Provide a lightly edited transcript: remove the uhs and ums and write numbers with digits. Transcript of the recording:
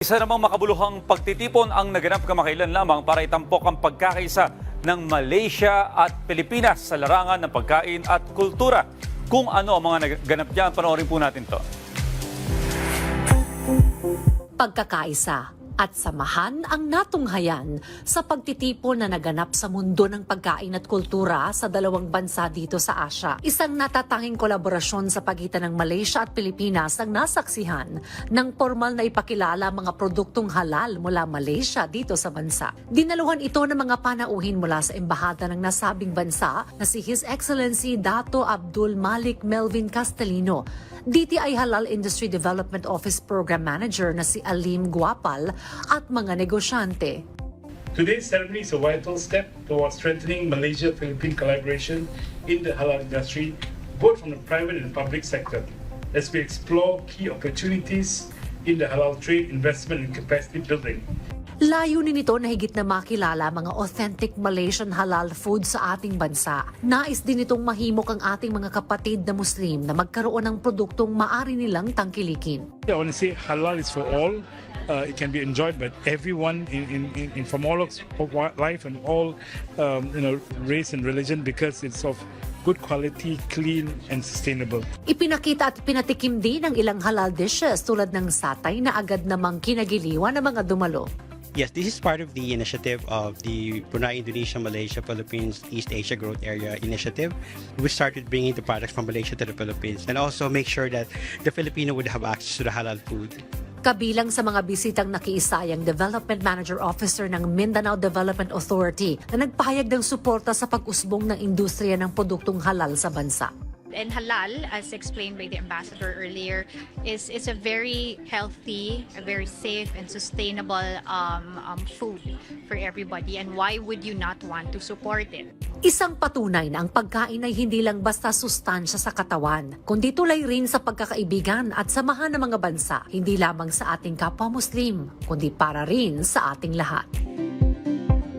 Isa namang makabuluhang pagtitipon ang naganap kamakailan lamang para itampok ang pagkakaisa ng Malaysia at Pilipinas sa larangan ng pagkain at kultura. Kung ano ang mga naganap diyan, panoorin po natin to. Pagkakaisa at samahan ang natunghayan sa pagtitipon na naganap sa mundo ng pagkain at kultura sa dalawang bansa dito sa Asia. Isang natatanging kolaborasyon sa pagitan ng Malaysia at Pilipinas ang nasaksihan ng formal na ipakilala mga produktong halal mula Malaysia dito sa bansa. Dinaluhan ito ng mga panauhin mula sa embahada ng nasabing bansa na si His Excellency Dato Abdul Malik Melvin Castellino, DTI Halal Industry Development Office Program Manager na si Alim Guapal at mga negosyante. Today's ceremony is a vital step towards strengthening Malaysia-Philippine collaboration in the halal industry, both from the private and public sector, as we explore key opportunities in the halal trade, investment and capacity building. Layunin nito na higit na makilala mga authentic Malaysian halal food sa ating bansa. Nais din itong mahimok ang ating mga kapatid na Muslim na magkaroon ng produktong maaari nilang tangkilikin. I want to say halal is for all. It can be enjoyed by everyone in from all of life and all race and religion because it's of good quality, clean and sustainable. Ipinakita at pinatikim din ang ilang halal dishes tulad ng satay na agad namang kinagiliwan ng mga dumalo. Yes, this is part of the initiative of the Brunei, Indonesia, Malaysia, Philippines, East Asia Growth Area Initiative. We started bringing the products from Malaysia to the Philippines and also make sure that the Filipino would have access to the halal food. Kabilang sa mga bisitang nakiisayang Development Manager Officer ng Mindanao Development Authority na nagpahayag ng suporta sa pag-usbong ng industriya ng produktong halal sa bansa. And halal, as explained by the ambassador earlier, is a very healthy, a very safe and sustainable food for everybody. And why would you not want to support it? Isang patunay na ang pagkain ay hindi lang basta sustansya sa katawan, kundi tulay rin sa pagkakaibigan at samahan ng mga bansa, hindi lamang sa ating kapwa Muslim, kundi para rin sa ating lahat.